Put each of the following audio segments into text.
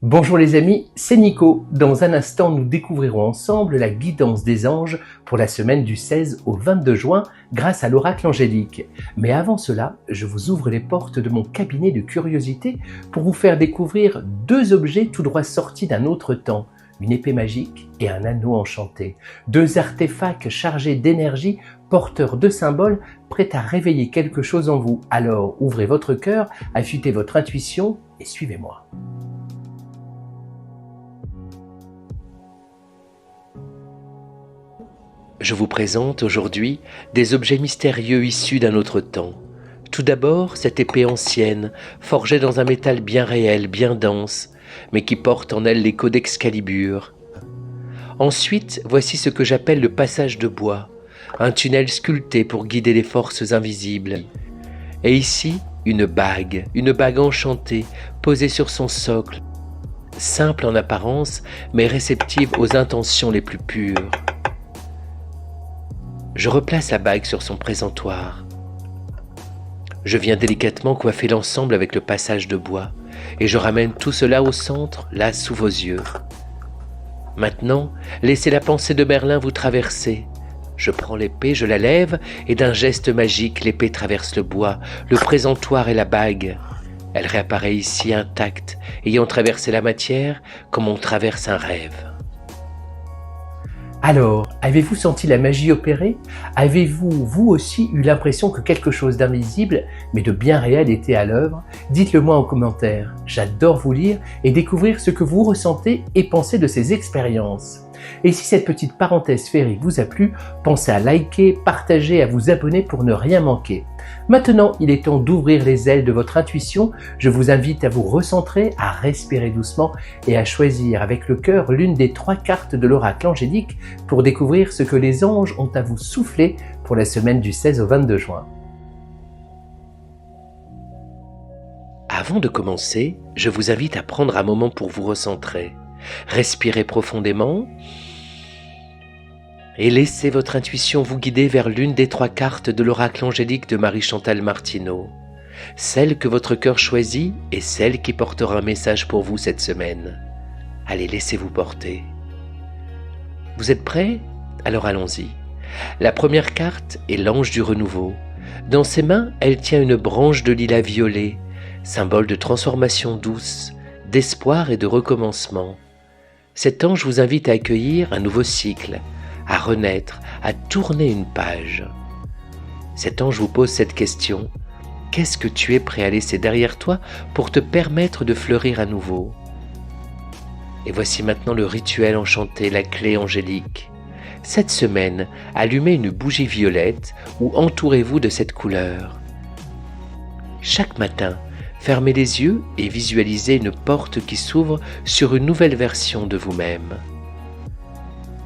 Bonjour les amis, c'est Nico. Dans un instant, nous découvrirons ensemble la guidance des anges pour la semaine du 16 au 22 juin grâce à l'oracle angélique. Mais avant cela, je vous ouvre les portes de mon cabinet de curiosité pour vous faire découvrir deux objets tout droit sortis d'un autre temps. Une épée magique et un anneau enchanté. Deux artefacts chargés d'énergie, porteurs de symboles, prêts à réveiller quelque chose en vous. Alors ouvrez votre cœur, affûtez votre intuition et suivez-moi. Je vous présente aujourd'hui des objets mystérieux issus d'un autre temps. Tout d'abord, cette épée ancienne, forgée dans un métal bien réel, bien dense, mais qui porte en elle l'écho d'Excalibur. Ensuite, voici ce que j'appelle le passage de bois, un tunnel sculpté pour guider les forces invisibles. Et ici, une bague enchantée, posée sur son socle, simple en apparence, mais réceptive aux intentions les plus pures. Je replace la bague sur son présentoir. Je viens délicatement coiffer l'ensemble avec le passage de bois et je ramène tout cela au centre, là sous vos yeux. Maintenant, laissez la pensée de Merlin vous traverser. Je prends l'épée, je la lève et d'un geste magique, l'épée traverse le bois, le présentoir et la bague. Elle réapparaît ici intacte, ayant traversé la matière comme on traverse un rêve. Alors, avez-vous senti la magie opérer? Avez-vous, vous aussi, eu l'impression que quelque chose d'invisible, mais de bien réel était à l'œuvre? Dites-le moi en commentaire. J'adore vous lire et découvrir ce que vous ressentez et pensez de ces expériences. Et si cette petite parenthèse féerique vous a plu, pensez à liker, partager, à vous abonner pour ne rien manquer. Maintenant, il est temps d'ouvrir les ailes de votre intuition. Je vous invite à vous recentrer, à respirer doucement et à choisir avec le cœur l'une des 3 cartes de l'oracle angélique pour découvrir ce que les anges ont à vous souffler pour la semaine du 16 au 22 juin. Avant de commencer, je vous invite à prendre un moment pour vous recentrer. Respirez profondément et laissez votre intuition vous guider vers l'une des 3 cartes de l'oracle angélique de Marie-Chantal Martineau. Celle que votre cœur choisit est celle qui portera un message pour vous cette semaine. Allez, laissez-vous porter. Vous êtes prêts? Alors allons-y. La première carte est l'ange du renouveau. Dans ses mains, elle tient une branche de lilas violet, symbole de transformation douce, d'espoir et de recommencement. Cet ange vous invite à accueillir un nouveau cycle, à renaître, à tourner une page. Cet ange vous pose cette question: qu'est-ce que tu es prêt à laisser derrière toi pour te permettre de fleurir à nouveau? Et voici maintenant le rituel enchanté, la clé angélique. Cette semaine, allumez une bougie violette ou entourez-vous de cette couleur. Chaque matin, fermez les yeux et visualisez une porte qui s'ouvre sur une nouvelle version de vous-même.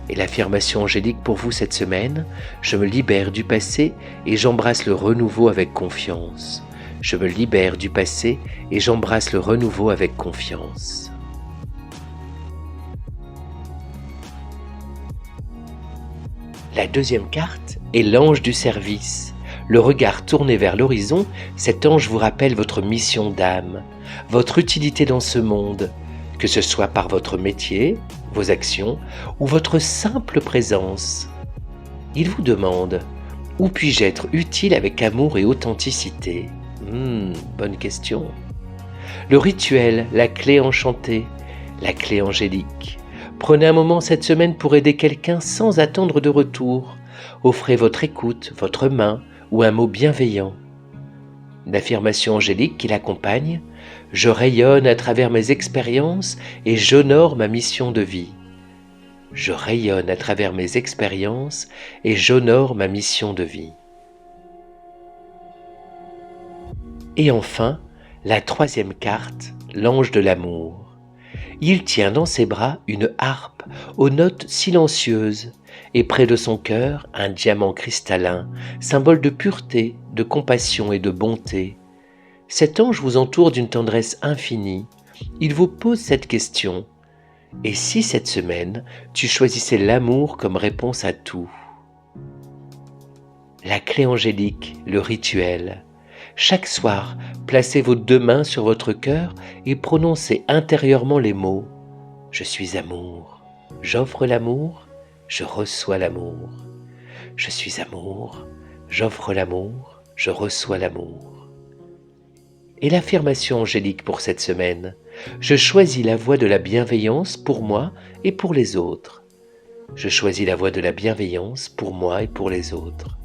Et l'affirmation angélique pour vous cette semaine: je me libère du passé et j'embrasse le renouveau avec confiance. Je me libère du passé et j'embrasse le renouveau avec confiance. La deuxième carte est l'ange du service. Le regard tourné vers l'horizon, cet ange vous rappelle votre mission d'âme, votre utilité dans ce monde, que ce soit par votre métier, vos actions ou votre simple présence. Il vous demande: où puis-je être utile avec amour et authenticité? Bonne question. Le rituel, la clé enchantée, la clé angélique. Prenez un moment cette semaine pour aider quelqu'un sans attendre de retour. Offrez votre écoute, votre main ou un mot bienveillant. L'affirmation angélique qui l'accompagne: je rayonne à travers mes expériences et j'honore ma mission de vie. Je rayonne à travers mes expériences et j'honore ma mission de vie. Et enfin, la troisième carte, l'ange de l'amour. Il tient dans ses bras une harpe aux notes silencieuses et près de son cœur un diamant cristallin, symbole de pureté, de compassion et de bonté. Cet ange vous entoure d'une tendresse infinie. Il vous pose cette question: et si cette semaine, tu choisissais l'amour comme réponse à tout? La clé angélique, le rituel. Chaque soir, placez vos 2 mains sur votre cœur et prononcez intérieurement les mots « Je suis amour, j'offre l'amour, je reçois l'amour. Je suis amour, j'offre l'amour, je reçois l'amour. » Et l'affirmation angélique pour cette semaine, je choisis la voie de la bienveillance pour moi et pour les autres. Je choisis la voie de la bienveillance pour moi et pour les autres.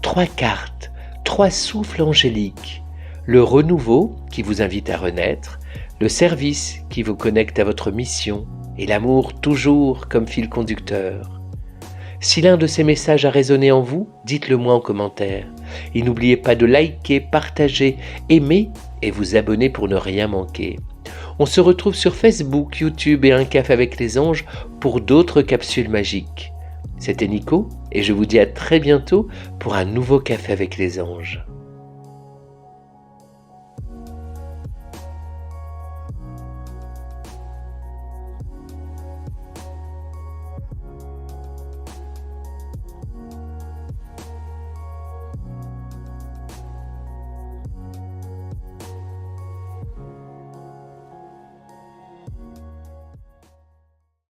3 cartes, 3 souffles angéliques. Le renouveau qui vous invite à renaître, le service qui vous connecte à votre mission et l'amour toujours comme fil conducteur. Si l'un de ces messages a résonné en vous, dites-le moi en commentaire. Et n'oubliez pas de liker, partager, aimer et vous abonner pour ne rien manquer. On se retrouve sur Facebook, YouTube et Un Café avec les Anges pour d'autres capsules magiques. C'était Nico et je vous dis à très bientôt pour un nouveau Café avec les Anges.